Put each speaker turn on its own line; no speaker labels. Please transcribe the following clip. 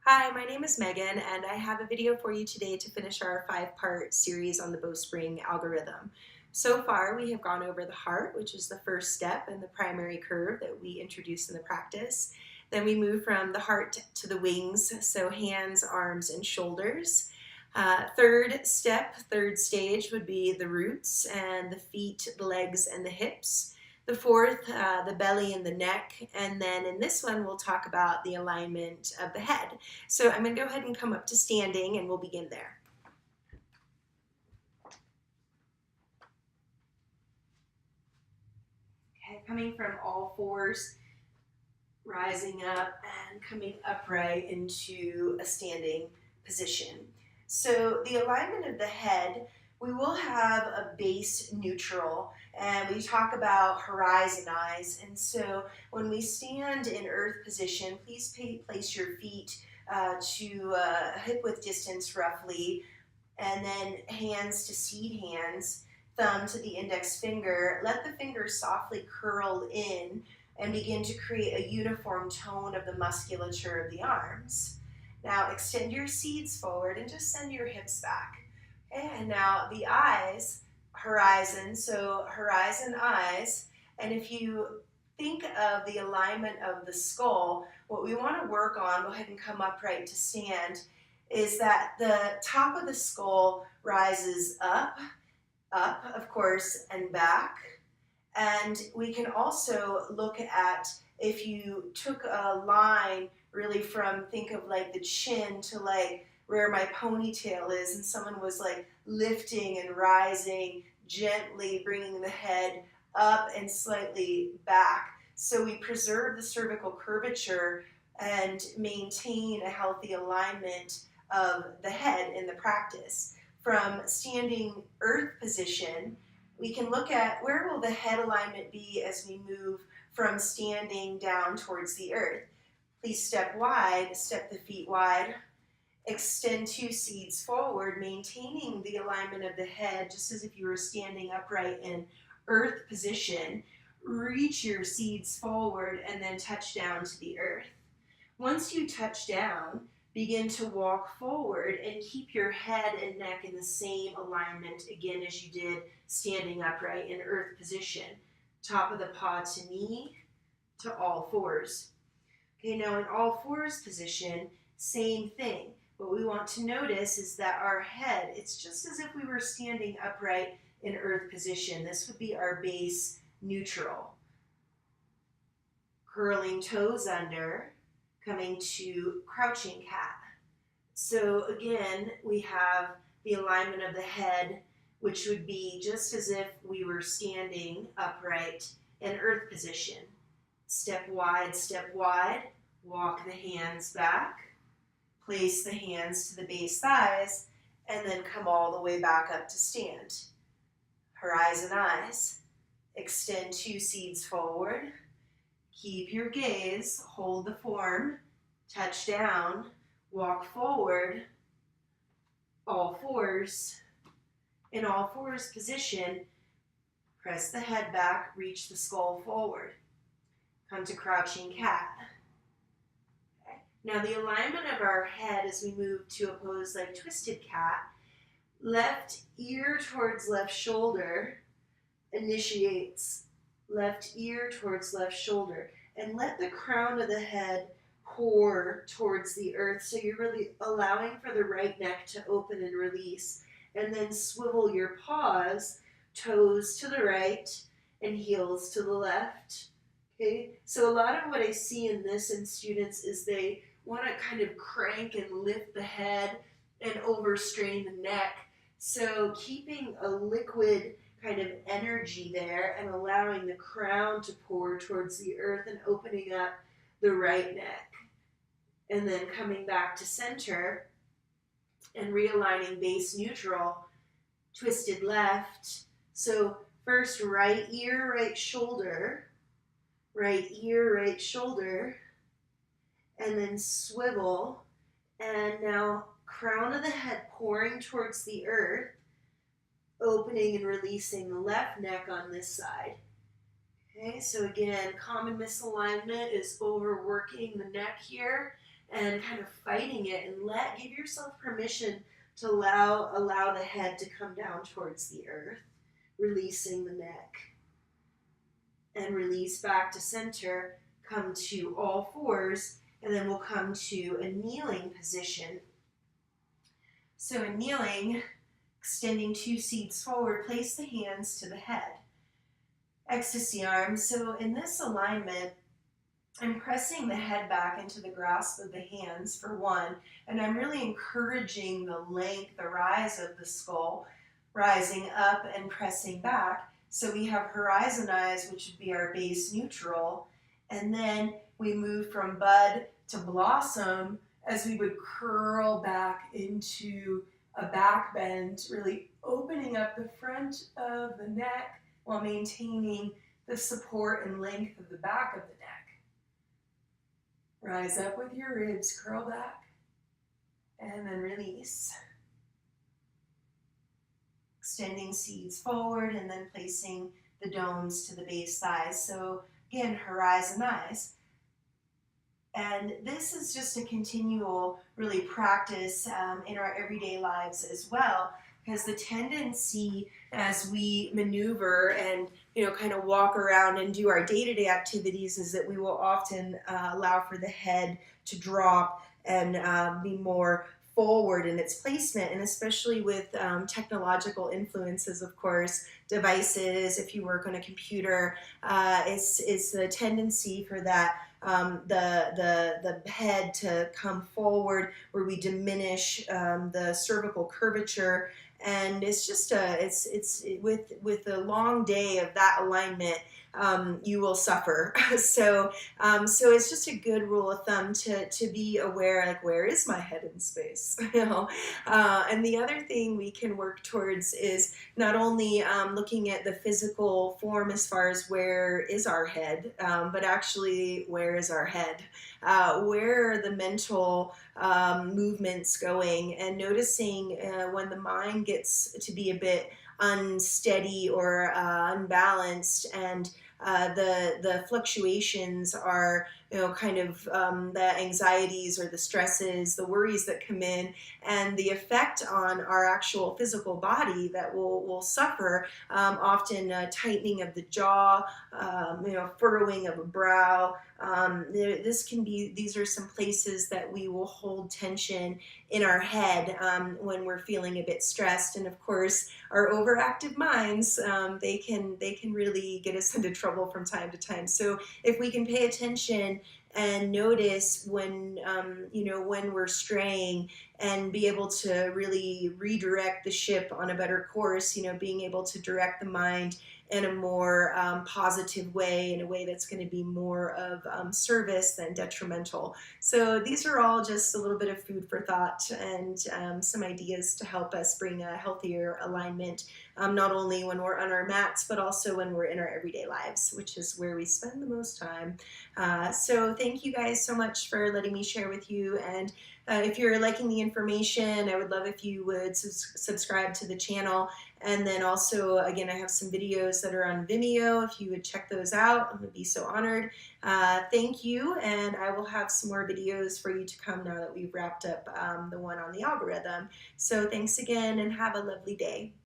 Hi, my name is Megan, and I have a video for you today to finish our 5-part series on the Bowspring algorithm. So far, we have gone over the heart, which is the first step in the primary curve that we introduced in the practice. Then we move from the heart to the wings, so hands, arms, and shoulders. Third stage would be the roots and the feet, the legs, and the hips. The fourth, the belly and the neck. And then in this one, we'll talk about the alignment of the head. So I'm going to go ahead and come up to standing and we'll begin there. Okay, coming from all fours, rising up and coming upright into a standing position. So the alignment of the head, we will have a base neutral, and we talk about horizon eyes. And so when we stand in earth position, please place your feet to hip width distance roughly, and then hands to seed hands, thumb to the index finger. Let the fingers softly curl in and begin to create a uniform tone of the musculature of the arms. Now extend your seeds forward and just send your hips back. Okay, and now the eyes, horizon, so horizon eyes. And if you think of the alignment of the skull, what we want to work on, go ahead and come upright to stand, is that the top of the skull rises up, of course, and back. And we can also look at, if you took a line really from, think of like the chin to like where my ponytail is, and someone was like lifting and rising, gently bringing the head up and slightly back. So we preserve the cervical curvature and maintain a healthy alignment of the head in the practice. From standing earth position, we can look at where will the head alignment be as we move from standing down towards the earth. Please step wide, step the feet wide, extend 2 seeds forward, maintaining the alignment of the head just as if you were standing upright in earth position. Reach your seeds forward and then touch down to the earth. Once you touch down, begin to walk forward and keep your head and neck in the same alignment again as you did standing upright in earth position. Top of the paw to knee, to all fours. Okay, now in all fours position, same thing. What we want to notice is that our head, it's just as if we were standing upright in earth position. This would be our base neutral. Curling toes under, coming to crouching cat. So again, we have the alignment of the head, which would be just as if we were standing upright in earth position. Step wide, walk the hands back, place the hands to the base thighs, and then come all the way back up to stand. Horizon eyes, extend 2 seeds forward, keep your gaze, hold the form, touch down, walk forward, all fours. In all fours position, press the head back, reach the skull forward. Come to crouching cat. Okay. Now the alignment of our head as we move to a pose like twisted cat, left ear towards left shoulder initiates left ear towards left shoulder, and let the crown of the head pour towards the earth. So you're really allowing for the right neck to open and release. And then swivel your paws, toes to the right and heels to the left. Okay, so a lot of what I see in this in students is they want to kind of crank and lift the head and overstrain the neck. So keeping a liquid kind of energy there and allowing the crown to pour towards the earth and opening up the right neck. And then coming back to center and realigning base neutral, twisted left. So first right ear, right shoulder, right ear, right shoulder, and then swivel. And now crown of the head pouring towards the earth, opening and releasing the left neck on this side. Okay, so again, common misalignment is overworking the neck here, and kind of fighting it, and give yourself permission to allow the head to come down towards the earth, releasing the neck, and release back to center. Come to all fours, and then we'll come to a kneeling position. So in kneeling, extending 2 seats forward, place the hands to the head. Ecstasy arms. So in this alignment, I'm pressing the head back into the grasp of the hands for one, and I'm really encouraging the length, the rise of the skull, rising up and pressing back. So we have horizon eyes, which would be our base neutral, and then we move from bud to blossom as we would curl back into a back bend, really opening up the front of the neck while maintaining the support and length of the back of the neck. Rise up with your ribs, curl back, and then release. Extending seeds forward and then placing the domes to the base thighs. So again, horizon eyes. And this is just a continual really practice in our everyday lives as well, because the tendency as we maneuver and kind of walk around and do our day-to-day activities is that we will often allow for the head to drop and be more forward in its placement, and especially with technological influences, of course, devices, if you work on a computer, it's the tendency for that the head to come forward, where we diminish the cervical curvature, and it's just with the long day of that alignment, you will suffer. So it's just a good rule of thumb to be aware, like, where is my head in space? And the other thing we can work towards is not only looking at the physical form as far as where is our head, but actually where is our head? Where are the mental movements going? And noticing when the mind gets to be a bit unsteady or unbalanced, and the fluctuations are kind of the anxieties or the stresses, the worries that come in, and the effect on our actual physical body that will suffer, often tightening of the jaw, furrowing of a brow. These are some places that we will hold tension in our head when we're feeling a bit stressed. And of course, our overactive minds, they can really get us into trouble from time to time. So if we can pay attention and notice when when we're straying, and be able to really redirect the ship on a better course, being able to direct the mind in a more positive way, in a way that's going to be more of service than detrimental. So these are all just a little bit of food for thought, and some ideas to help us bring a healthier alignment, not only when we're on our mats, but also when we're in our everyday lives, which is where we spend the most time. So thank you guys so much for letting me share with you. And if you're liking the information, I would love if you would subscribe to the channel. And then also, again, I have some videos that are on Vimeo. If you would check those out, I would be so honored. Thank you, and I will have some more videos for you to come now that we've wrapped up the one on the algorithm. So thanks again, and have a lovely day.